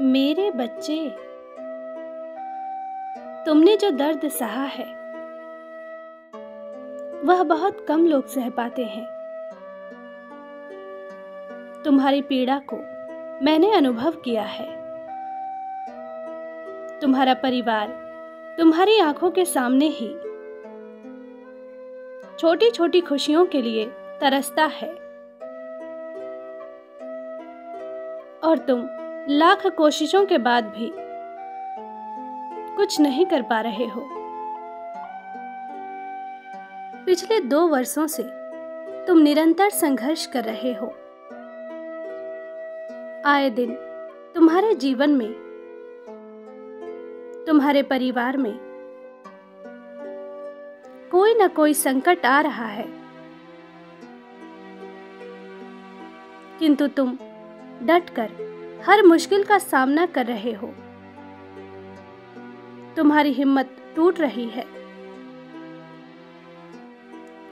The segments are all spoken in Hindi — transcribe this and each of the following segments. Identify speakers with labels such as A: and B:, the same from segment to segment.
A: मेरे बच्चे, तुमने जो दर्द सहा है वह बहुत कम लोग सह पाते हैं। तुम्हारी पीड़ा को मैंने अनुभव किया है। तुम्हारा परिवार तुम्हारी आंखों के सामने ही छोटी छोटी खुशियों के लिए तरसता है और तुम लाख कोशिशों के बाद भी कुछ नहीं कर पा रहे हो। पिछले 2 वर्षों से तुम निरंतर संघर्ष कर रहे हो। आए दिन तुम्हारे जीवन में, तुम्हारे परिवार में कोई ना कोई संकट आ रहा है, किंतु तुम डटकर हर मुश्किल का सामना कर रहे हो। तुम्हारी हिम्मत टूट रही है,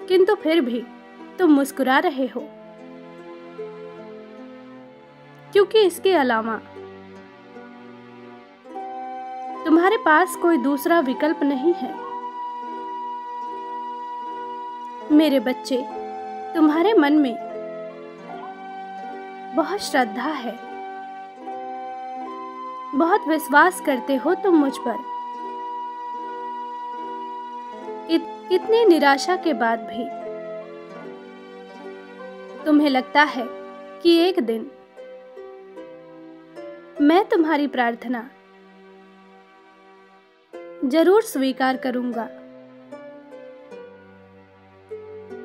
A: किंतु फिर भी तुम मुस्कुरा रहे हो, क्योंकि इसके अलावा तुम्हारे पास कोई दूसरा विकल्प नहीं है। मेरे बच्चे, तुम्हारे मन में बहुत श्रद्धा है, बहुत विश्वास करते हो तुम मुझ पर। इतनी निराशा के बाद भी तुम्हें लगता है कि एक दिन मैं तुम्हारी प्रार्थना जरूर स्वीकार करूंगा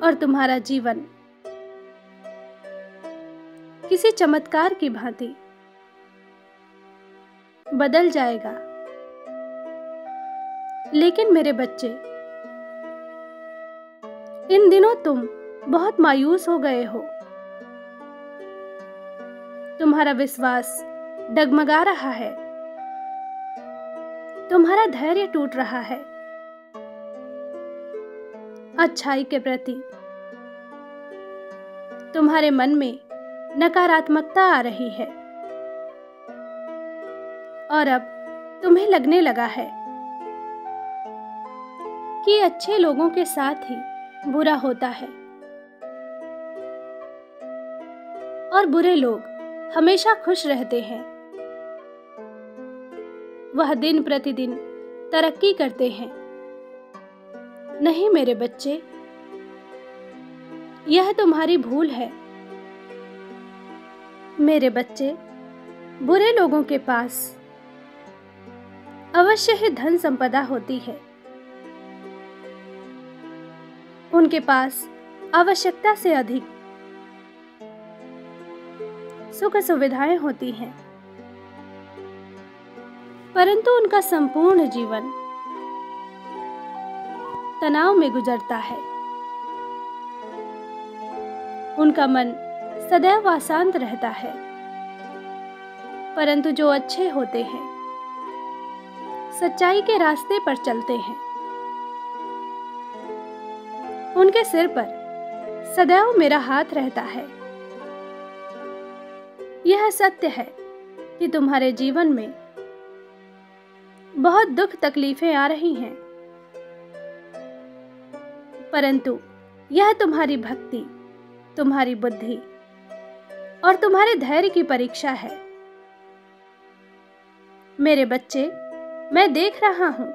A: और तुम्हारा जीवन किसी चमत्कार की भांति बदल जाएगा। लेकिन मेरे बच्चे, इन दिनों तुम बहुत मायूस हो गए हो। तुम्हारा विश्वास डगमगा रहा है, तुम्हारा धैर्य टूट रहा है। अच्छाई के प्रति तुम्हारे मन में नकारात्मकता आ रही है और अब तुम्हें लगने लगा है कि अच्छे लोगों के साथ ही बुरा होता है और बुरे लोग हमेशा खुश रहते हैं। वह दिन प्रतिदिन तरक्की करते हैं। नहीं मेरे बच्चे, यह तुम्हारी भूल है। मेरे बच्चे, बुरे लोगों के पास अवश्य ही धन संपदा होती है। उनके पास आवश्यकता से अधिक सुख सुविधाएं होती हैं, परंतु उनका संपूर्ण जीवन तनाव में गुजरता है। उनका मन सदैव अशांत रहता है, परंतु जो अच्छे होते हैं सच्चाई के रास्ते पर चलते हैं। उनके सिर पर सदैव मेरा हाथ रहता है। यह सत्य है कि तुम्हारे जीवन में बहुत दुख तकलीफें आ रही हैं, परंतु यह तुम्हारी भक्ति, तुम्हारी बुद्धि और तुम्हारे धैर्य की परीक्षा है। मेरे बच्चे, मैं देख रहा हूं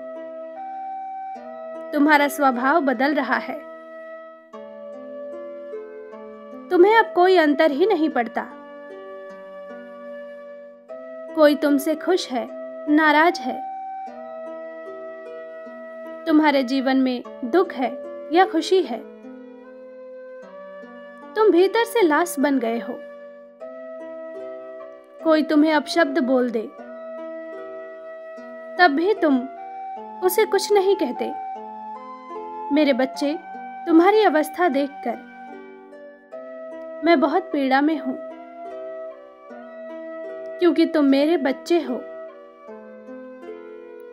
A: तुम्हारा स्वभाव बदल रहा है। तुम्हें अब कोई अंतर ही नहीं पड़ता। कोई तुमसे खुश है, नाराज है। तुम्हारे जीवन में दुख है या खुशी है, तुम भीतर से लाश बन गए हो। कोई तुम्हें अपशब्द बोल दे, तब भी तुम उसे कुछ नहीं कहते। मेरे बच्चे, तुम्हारी अवस्था देखकर मैं बहुत पीड़ा में हूं, क्योंकि तुम मेरे बच्चे हो।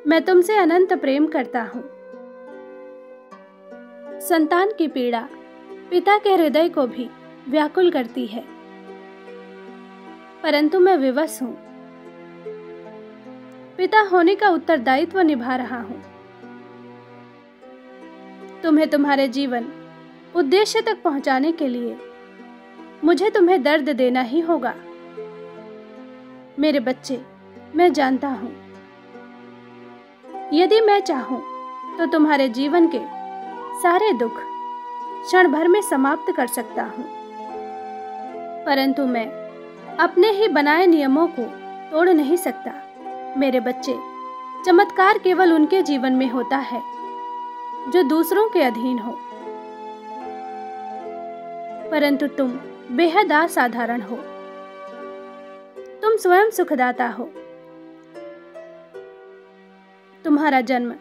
A: मैं तुमसे अनंत प्रेम करता हूं। संतान की पीड़ा पिता के हृदय को भी व्याकुल करती है, परंतु मैं विवश हूं। पिता होने का उत्तरदायित्व निभा रहा हूं। तुम्हें तुम्हारे जीवन उद्देश्य तक पहुंचाने के लिए मुझे तुम्हें दर्द देना ही होगा। मेरे बच्चे, मैं जानता हूं, यदि मैं चाहूं तो तुम्हारे जीवन के सारे दुख क्षण भर में समाप्त कर सकता हूं, परंतु मैं अपने ही बनाए नियमों को तोड़ नहीं सकता। मेरे बच्चे, चमत्कार केवल उनके जीवन में होता है जो दूसरों के अधीन हो, परंतु तुम बेहद असाधारण हो। तुम स्वयं सुखदाता हो। तुम्हारा जन्म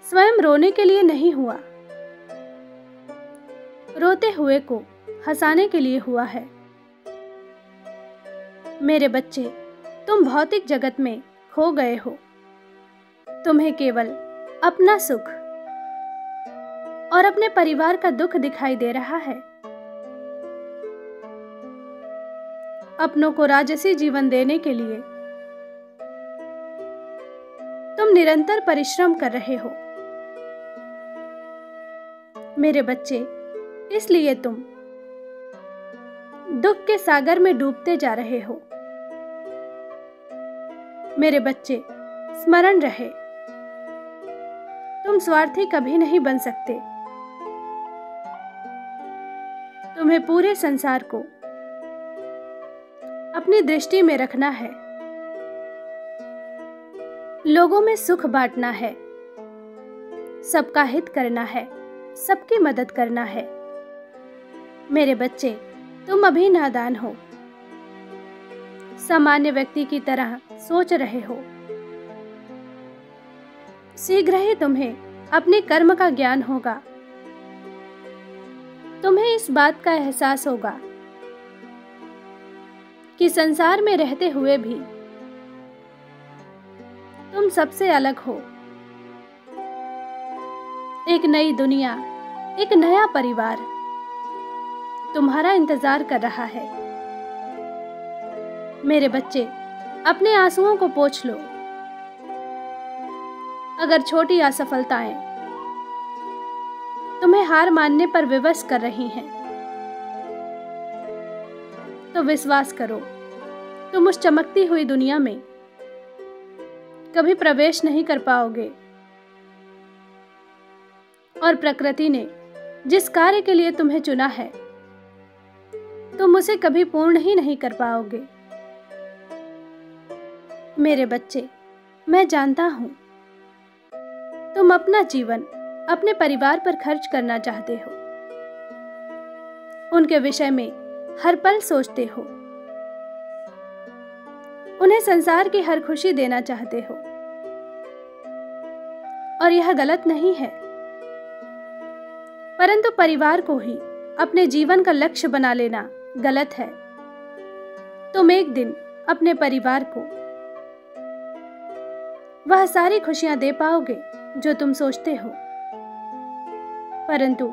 A: स्वयं रोने के लिए नहीं हुआ, रोते हुए को हंसाने के लिए हुआ है। मेरे बच्चे, तुम भौतिक जगत में खो गए हो। तुम्हें केवल अपना सुख और अपने परिवार का दुख दिखाई दे रहा है। अपनों को राजसी जीवन देने के लिए तुम निरंतर परिश्रम कर रहे हो। मेरे बच्चे, इसलिए तुम दुख के सागर में डूबते जा रहे हो। मेरे बच्चे, स्मरण रहे, तुम स्वार्थी कभी नहीं बन सकते। तुम्हें पूरे संसार को अपनी दृष्टि में रखना है, लोगों में सुख बांटना है, सबका हित करना है, सबकी मदद करना है। मेरे बच्चे, तुम अभी नादान हो, सामान्य व्यक्ति की तरह सोच रहे हो। शीघ्र ही तुम्हें अपने कर्म का ज्ञान होगा। तुम्हें इस बात का एहसास होगा कि संसार में रहते हुए भी तुम सबसे अलग हो। एक नई दुनिया, एक नया परिवार तुम्हारा इंतजार कर रहा है। मेरे बच्चे, अपने आंसुओं को पोंछ लो। अगर छोटी असफलताएं तुम्हें हार मानने पर विवश कर रही हैं, तो विश्वास करो, तुम उस चमकती हुई दुनिया में कभी प्रवेश नहीं कर पाओगे और प्रकृति ने जिस कार्य के लिए तुम्हें चुना है, तुम उसे कभी पूर्ण ही नहीं कर पाओगे। मेरे बच्चे, मैं जानता हूं, तुम अपना जीवन अपने परिवार पर खर्च करना चाहते हो, उनके विषय में हर पल सोचते हो, उन्हें संसार की हर खुशी देना चाहते हो, और यह गलत नहीं है, परंतु परिवार को ही अपने जीवन का लक्ष्य बना लेना गलत है। तुम एक दिन अपने परिवार को वह सारी खुशियां दे पाओगे जो तुम सोचते हो, परंतु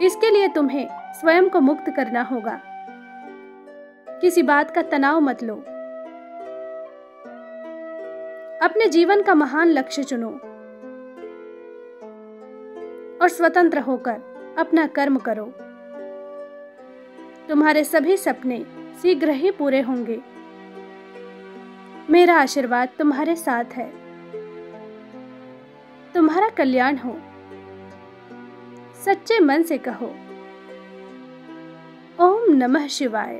A: इसके लिए तुम्हें स्वयं को मुक्त करना होगा। किसी बात का तनाव मत लो, अपने जीवन का महान लक्ष्य चुनो और स्वतंत्र होकर अपना कर्म करो। तुम्हारे सभी सपने शीघ्र ही पूरे होंगे। मेरा आशीर्वाद तुम्हारे साथ है। तुम्हारा कल्याण हो। सच्चे मन से कहो, ओम नमः शिवाय।